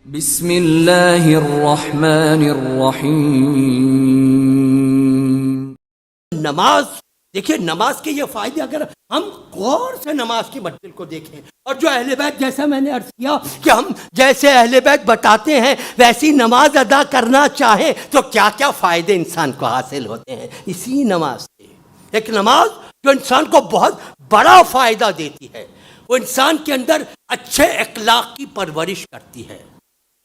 بسم اللہ الرحمن الرحیم۔ نماز دیکھیے، نماز کے یہ فائدے اگر ہم غور سے نماز کی منزل کو دیکھیں، اور جو اہل بیت، جیسا میں نے عرض کیا کہ ہم جیسے اہل بیت بتاتے ہیں ویسی نماز ادا کرنا چاہیں تو کیا کیا فائدے انسان کو حاصل ہوتے ہیں اسی نماز سے۔ ایک نماز جو انسان کو بہت بڑا فائدہ دیتی ہے، وہ انسان کے اندر اچھے اخلاق کی پرورش کرتی ہے،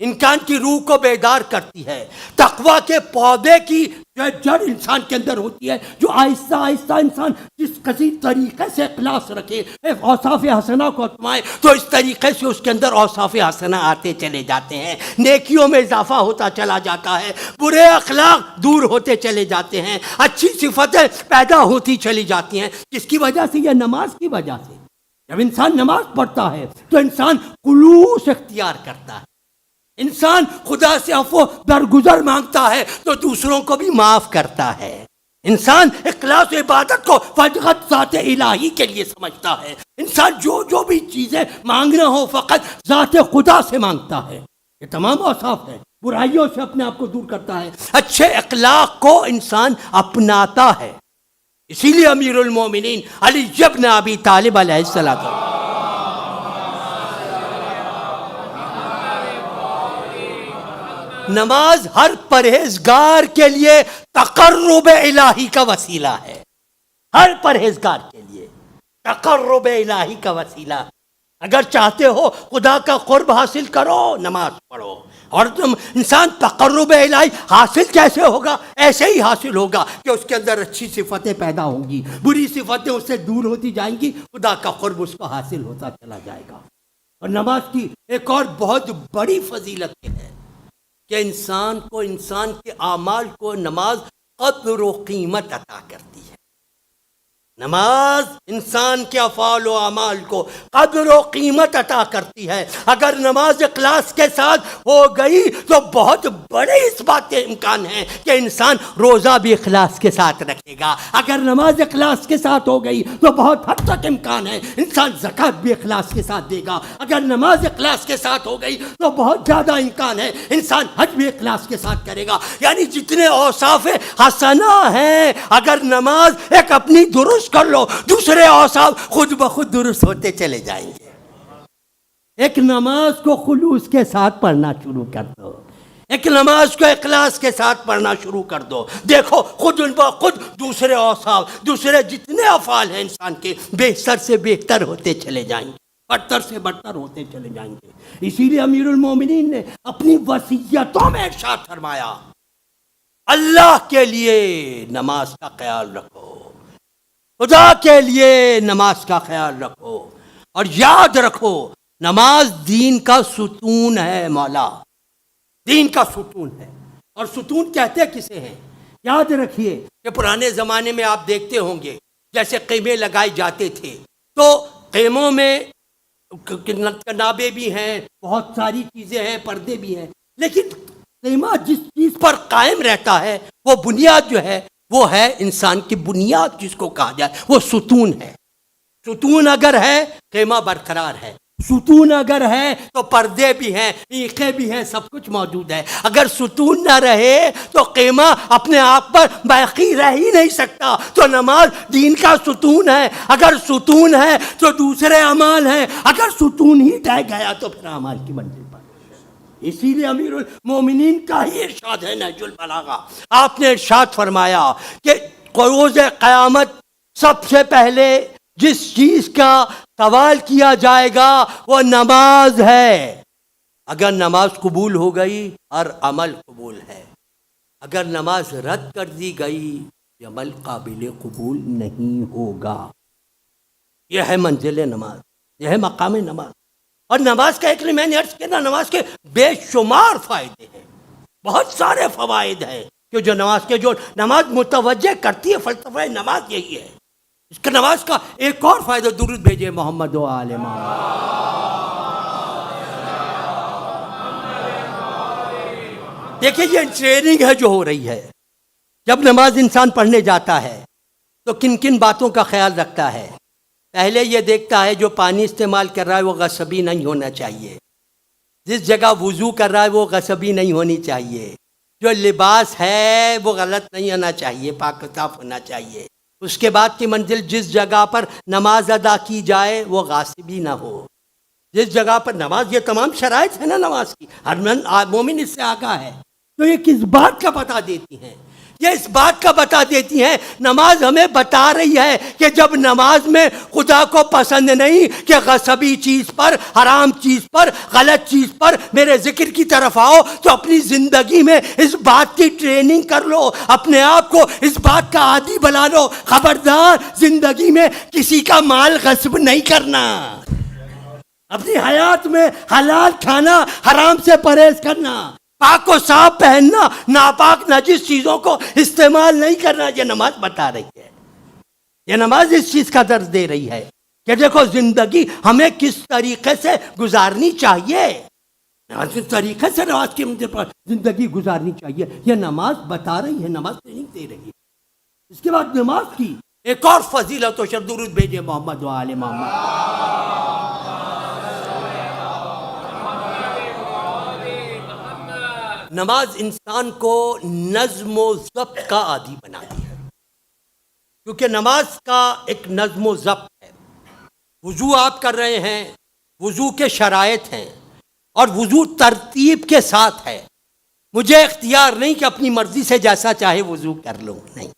انسان کی روح کو بیدار کرتی ہے، تقوی کے پودے کی جو جڑ انسان کے اندر ہوتی ہے، جو آہستہ آہستہ انسان جس کسی طریقے سے اخلاص رکھے، اوصاف حسنہ کو اپنائے تو اس طریقے سے اس کے اندر اوصاف حسنہ آتے چلے جاتے ہیں، نیکیوں میں اضافہ ہوتا چلا جاتا ہے، برے اخلاق دور ہوتے چلے جاتے ہیں، اچھی صفتیں پیدا ہوتی چلی جاتی ہیں۔ جس کی وجہ سے، یہ نماز کی وجہ سے، جب انسان نماز پڑھتا ہے تو انسان خلوص اختیار کرتا ہے، انسان خدا سے عفو درگزر مانگتا ہے تو دوسروں کو بھی معاف کرتا ہے، انسان اخلاص عبادت کو فقط ذات الہی کے لیے سمجھتا ہے، انسان جو بھی چیزیں مانگنا ہو فقط ذات خدا سے مانگتا ہے۔ یہ تمام اوصاف ہیں، برائیوں سے اپنے آپ کو دور کرتا ہے، اچھے اخلاق کو انسان اپناتا ہے۔ اسی لیے امیر المومنین علی بن ابی طالب علیہ السلام، نماز ہر پرہیزگار کے لیے تقرب الہی کا وسیلہ ہے، ہر پرہیزگار کے لیے تقرب الہی کا وسیلہ۔ اگر چاہتے ہو خدا کا قرب حاصل کرو، نماز پڑھو، اور تم انسان تقرب الہی حاصل کیسے ہوگا؟ ایسے ہی حاصل ہوگا کہ اس کے اندر اچھی صفتیں پیدا ہوں گی، بری صفتیں اس سے دور ہوتی جائیں گی، خدا کا قرب اس کو حاصل ہوتا چلا جائے گا۔ اور نماز کی ایک اور بہت بڑی فضیلت یہ ہے کہ انسان کے اعمال کو نماز قدر و قیمت عطا کرتی ہے۔ نماز انسان کے افعال و اعمال کو قدر و قیمت عطا کرتی ہے۔ اگر نماز اخلاص کے ساتھ ہو گئی تو بہت بڑے اس بات کے امکان ہیں کہ انسان روزہ بھی اخلاص کے ساتھ رکھے گا۔ اگر نماز اخلاص کے ساتھ ہو گئی تو بہت حد تک امکان ہے انسان زکوٰۃ بھی اخلاص کے ساتھ دے گا۔ اگر نماز اخلاص کے ساتھ ہو گئی تو بہت زیادہ امکان ہے انسان حج بھی اخلاص کے ساتھ کرے گا۔ یعنی جتنے اوصاف حسنہ ہیں، اگر نماز ایک اپنی درست کر لو، دوسرے اوصاف خود بخود درست ہوتے چلے جائیں گے۔ ایک نماز کو خلوص کے ساتھ پڑھنا شروع کر دو، ایک نماز کو اخلاص کے ساتھ پڑھنا شروع کر دو، دیکھو خود ان بخود دوسرے اوصاف، دوسرے جتنے افعال ہیں انسان کے، بہتر سے بہتر ہوتے چلے جائیں گے، بدتر سے بدتر ہوتے چلے جائیں گے۔ اسی لیے امیر المومنین نے اپنی وصیتوں میں ارشاد فرمایا، اللہ کے لیے نماز کا خیال رکھو، خدا کے لیے نماز کا خیال رکھو، اور یاد رکھو نماز دین کا ستون ہے، مولا دین کا ستون ہے۔ اور ستون کہتے کسے ہیں؟ یاد رکھیے کہ پرانے زمانے میں آپ دیکھتے ہوں گے جیسے خیمے لگائے جاتے تھے تو خیموں میں کنابے بھی ہیں، بہت ساری چیزیں ہیں، پردے بھی ہیں، لیکن خیمہ جس چیز پر قائم رہتا ہے وہ بنیاد جو ہے وہ ہے انسان کی بنیاد، جس کو کہا جائے وہ ستون ہے۔ ستون اگر ہے خیمہ برقرار ہے، ستون اگر ہے تو پردے بھی ہیں، ایکھیں بھی ہیں، سب کچھ موجود ہے۔ اگر ستون نہ رہے تو خیمہ اپنے آپ پر باقی رہ ہی نہیں سکتا۔ تو نماز دین کا ستون ہے، اگر ستون ہے تو دوسرے اعمال ہیں، اگر ستون ہی ڈہ گیا تو پھر اعمال کی منزل پر۔ اسی لیے امیر المومنین کا ہی ارشاد ہے نہج البلاغہ، آپ نے ارشاد فرمایا کہ روز قیامت سب سے پہلے جس چیز کا سوال کیا جائے گا وہ نماز ہے۔ اگر نماز قبول ہو گئی ہر عمل قبول ہے، اگر نماز رد کر دی گئی یہ عمل قابل قبول نہیں ہوگا۔ یہ ہے منزل نماز، یہ ہے مقام نماز۔ اور نماز کا ایک میں نے عرض کیا نا، نماز کے بے شمار فائدے ہیں، بہت سارے فوائد ہیں کہ جو نماز متوجہ کرتی ہے۔ فلسفہ نماز یہی ہے۔ اس کا نماز کا ایک اور فائدہ، درود بھیجے محمد و آل محمد۔ دیکھیے یہ ٹریننگ ہے جو ہو رہی ہے، جب نماز انسان پڑھنے جاتا ہے تو کن کن باتوں کا خیال رکھتا ہے؟ پہلے یہ دیکھتا ہے جو پانی استعمال کر رہا ہے وہ غصبی نہیں ہونا چاہیے، جس جگہ وضو کر رہا ہے وہ غصبی نہیں ہونی چاہیے، جو لباس ہے وہ غلط نہیں ہونا چاہیے، پاک و صاف ہونا چاہیے۔ اس کے بعد کی منزل جس جگہ پر نماز ادا کی جائے وہ غاصبی نہ ہو، جس جگہ پر نماز، یہ تمام شرائط ہے نا نماز کی، ہر مومن اس سے آگاہ ہے۔ تو یہ کس بات کا بتا دیتی ہیں؟ یہ اس بات کا بتا دیتی ہیں، نماز ہمیں بتا رہی ہے کہ جب نماز میں خدا کو پسند نہیں کہ غصبی چیز پر، حرام چیز پر، غلط چیز پر میرے ذکر کی طرف آؤ، تو اپنی زندگی میں اس بات کی ٹریننگ کر لو، اپنے آپ کو اس بات کا عادی بنا لو، خبردار زندگی میں کسی کا مال غصب نہیں کرنا، اپنی حیات میں حلال کھانا، حرام سے پرہیز کرنا، پاک و صاف پہننا، ناپاک نجس چیزوں کو استعمال نہیں کرنا۔ یہ نماز بتا رہی ہے، یہ نماز اس چیز کا درس دے رہی ہے کہ دیکھو زندگی ہمیں کس طریقے سے گزارنی چاہیے، کس طریقے سے نماز کی منزل پر زندگی گزارنی چاہیے، یہ نماز بتا رہی ہے، نماز ٹریننگ دے رہی ہے۔ اس کے بعد نماز کی ایک اور فضیلت و شرف، درود بھیجے محمد و آل محمد۔ نماز انسان کو نظم و ضبط کا عادی بناتی ہے، کیونکہ نماز کا ایک نظم و ضبط ہے۔ وضو آپ کر رہے ہیں، وضو کے شرائط ہیں، اور وضو ترتیب کے ساتھ ہے۔ مجھے اختیار نہیں کہ اپنی مرضی سے جیسا چاہے وضو کر لوں، نہیں،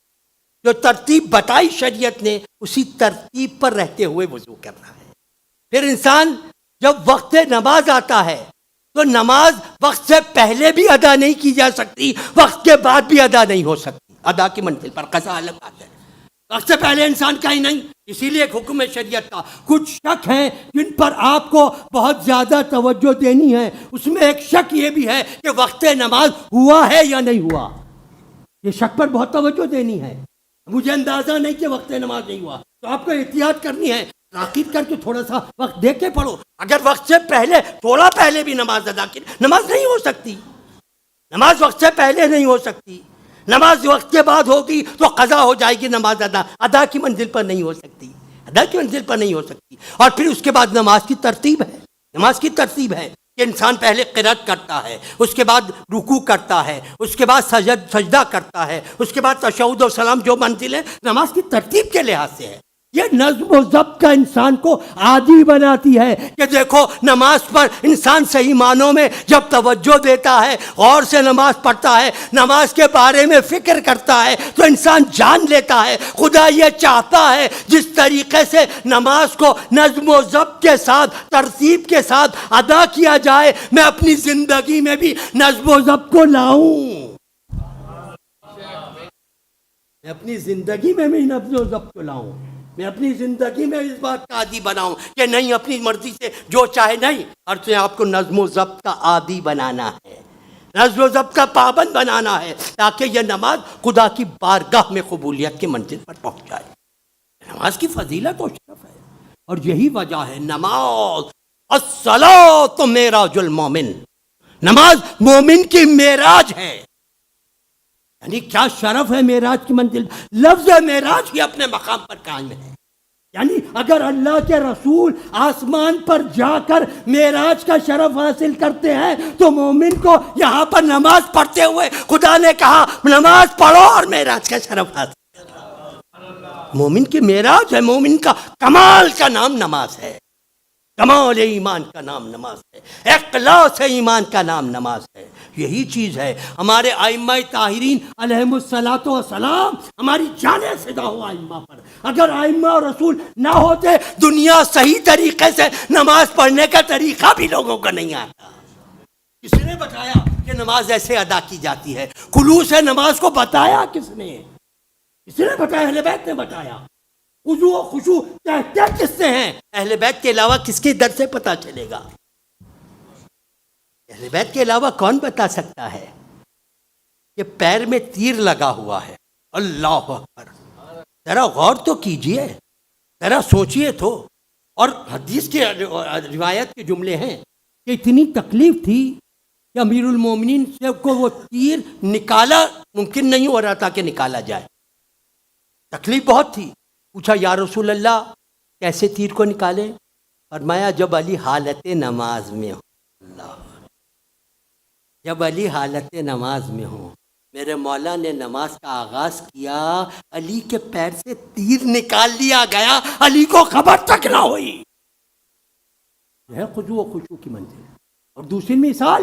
جو ترتیب بتائی شریعت نے اسی ترتیب پر رہتے ہوئے وضو کرنا ہے۔ پھر انسان جب وقت نماز آتا ہے تو نماز وقت سے پہلے بھی ادا نہیں کی جا سکتی، وقت کے بعد بھی ادا نہیں ہو سکتی، ادا کی منزل پر قضا الگ بات ہے۔ وقت سے پہلے انسان کا ہی نہیں، اسی لیے ایک حکم ہے شریعت کا۔ کچھ شک ہیں جن پر آپ کو بہت زیادہ توجہ دینی ہے، اس میں ایک شک یہ بھی ہے کہ وقت نماز ہوا ہے یا نہیں ہوا، یہ شک پر بہت توجہ دینی ہے۔ مجھے اندازہ نہیں کہ وقت نماز نہیں ہوا، تو آپ کو احتیاط کرنی ہے، تاخیر کر کے تھوڑا سا وقت دیکھ کے پڑھو۔ اگر وقت سے پہلے، تھوڑا پہلے بھی نماز ادا کی، نماز نہیں ہو سکتی، نماز وقت سے پہلے نہیں ہو سکتی، نماز وقت کے بعد ہوگی تو قضا ہو جائے گی، نماز ادا کی منزل پر نہیں ہو سکتی، ادا کی منزل پر نہیں ہو سکتی۔ اور پھر اس کے بعد نماز کی ترتیب ہے، نماز کی ترتیب ہے کہ انسان پہلے قرات کرتا ہے، اس کے بعد رکوع کرتا ہے، اس کے بعد سجدہ کرتا ہے، اس کے بعد تشہد و سلام، جو منزل ہے نماز کی ترتیب کے لحاظ سے ہے۔ یہ نظم و ضبط کا انسان کو عادی بناتی ہے کہ دیکھو نماز پر انسان صحیح معنوں میں جب توجہ دیتا ہے، غور سے نماز پڑھتا ہے، نماز کے بارے میں فکر کرتا ہے، تو انسان جان لیتا ہے خدا یہ چاہتا ہے جس طریقے سے نماز کو نظم و ضبط کے ساتھ، ترتیب کے ساتھ ادا کیا جائے، میں اپنی زندگی میں بھی نظم و ضبط کو لاؤں، میں اپنی زندگی میں بھی نظم و ضبط کو لاؤں، میں اپنی زندگی میں اس بات کا عادی بناؤں کہ نہیں اپنی مرضی سے جو چاہے نہیں، اور تو آپ کو نظم و ضبط کا عادی بنانا ہے، نظم و ضبط کا پابند بنانا ہے، تاکہ یہ نماز خدا کی بارگاہ میں قبولیت کی منزل پر پہنچ جائے۔ نماز کی فضیلت و شرف ہے، اور یہی وجہ ہے نماز الصلاۃ معراج المومن، نماز مومن کی معراج ہے۔ یعنی کیا شرف ہے معراج کی منزل، لفظ معراج ہی اپنے مقام پر قائم ہے۔ یعنی اگر اللہ کے رسول آسمان پر جا کر معراج کا شرف حاصل کرتے ہیں تو مومن کو یہاں پر نماز پڑھتے ہوئے خدا نے کہا نماز پڑھو اور معراج کا شرف حاصل کرو۔ مومن کی معراج ہے، مومن کا کمال کا نام نماز ہے، کمال ایمان کا نام نماز ہے، اخلاص ایمان کا نام نماز ہے۔ یہی چیز ہے ہمارے ائمہ طاہرین علیہم الصلاۃ والسلام، ہماری جانیں فدا ہو ائمہ پر۔ اگر ائمہ اور رسول نہ ہوتے دنیا صحیح طریقے سے نماز پڑھنے کا طریقہ بھی لوگوں کو نہیں آتا۔ کس نے بتایا کہ نماز ایسے ادا کی جاتی ہے؟ خلوص نماز کو بتایا کس نے؟ کس نے بتایا؟ اہل بیت نے بتایا۔ خضوع و خشوع کہتے کس سے ہیں؟ اہل بیت کے علاوہ کس کے در سے پتہ چلے گا؟ اہل بیت کے علاوہ کون بتا سکتا ہے کہ پیر میں تیر لگا ہوا ہے؟ اللہ اکبر، ذرا غور تو کیجئے، ذرا سوچئے تو۔ اور حدیث کے روایت کے جملے ہیں کہ اتنی تکلیف تھی کہ امیر المومنین سے کو وہ تیر نکالا ممکن نہیں ہو رہا تھا کہ نکالا جائے، تکلیف بہت تھی۔ پوچھا یا رسول اللہ کیسے تیر کو نکالے؟ فرمایا جب علی حالت نماز میں ہو۔ اللہ جب علی حالت نماز میں ہوں، میرے مولا نے نماز کا آغاز کیا، علی کے پیر سے تیر نکال لیا گیا، علی کو خبر تک نہ ہوئی۔ یہ ہے خضوع و خشوع کی منزل۔ اور دوسری مثال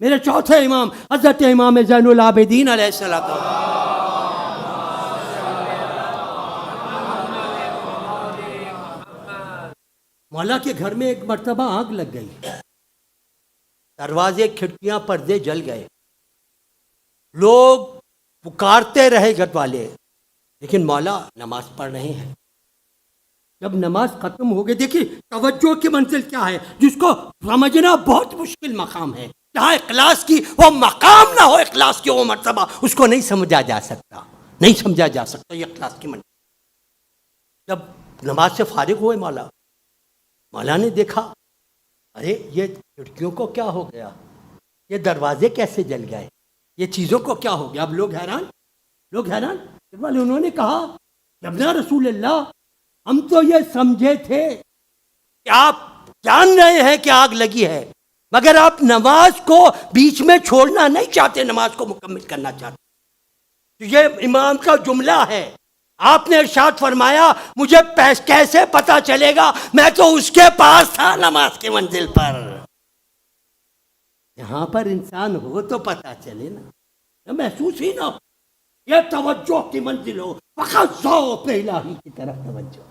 میرے چوتھے امام حضرت امام زین العابدین علیہ السلام، مولا کے گھر میں ایک مرتبہ آگ لگ گئی، دروازے کھڑکیاں پردے جل گئے، لوگ پکارتے رہے گھر والے، لیکن مولا نماز پڑھ رہے ہیں۔ جب نماز ختم ہو گئی، دیکھیے توجہ کی منزل کیا ہے، جس کو سمجھنا بہت مشکل مقام ہے۔ جہاں اخلاص کی وہ مقام نہ ہو، اخلاص کی وہ مرتبہ، اس کو نہیں سمجھا جا سکتا، نہیں سمجھا جا سکتا یہ اخلاص کی منزل۔ جب نماز سے فارغ ہوئے مولا نے دیکھا، ارے یہ کھڑکیوں کو کیا ہو گیا، یہ دروازے کیسے جل گئے، یہ چیزوں کو کیا ہو گیا۔ اب لوگ حیران پھر والے انہوں نے کہا کہ ابنا رسول اللہ، ہم تو یہ سمجھے تھے کہ آپ جان رہے ہیں کہ آگ لگی ہے، مگر آپ نماز کو بیچ میں چھوڑنا نہیں چاہتے، نماز کو مکمل کرنا چاہتے۔ تو یہ امام کا جملہ ہے، آپ نے ارشاد فرمایا مجھے کیسے پتا چلے گا، میں تو اس کے پاس تھا نماز کی منزل پر۔ یہاں پر انسان ہو تو پتا چلے نا، محسوس ہی نہ ہو، یہ توجہ کی منزل ہو، فقط ذوق الہی کی طرف توجہ،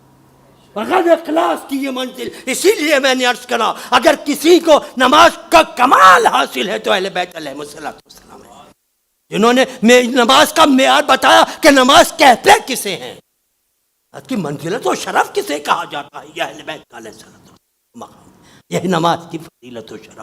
فقط اخلاص کی یہ منزل۔ اسی لیے میں نے عرض کرا، اگر کسی کو نماز کا کمال حاصل ہے تو اہل بیت علیہ السلام ہے، جنہوں نے نماز کا معیار بتایا کہ نماز کہتے کسے ہیں، اس کی منزلت و شرف کسے کہا جاتا ہے، یہ اہل بیت کا علیہ السلام مقام، یہ نماز کی فضیلت و شرف۔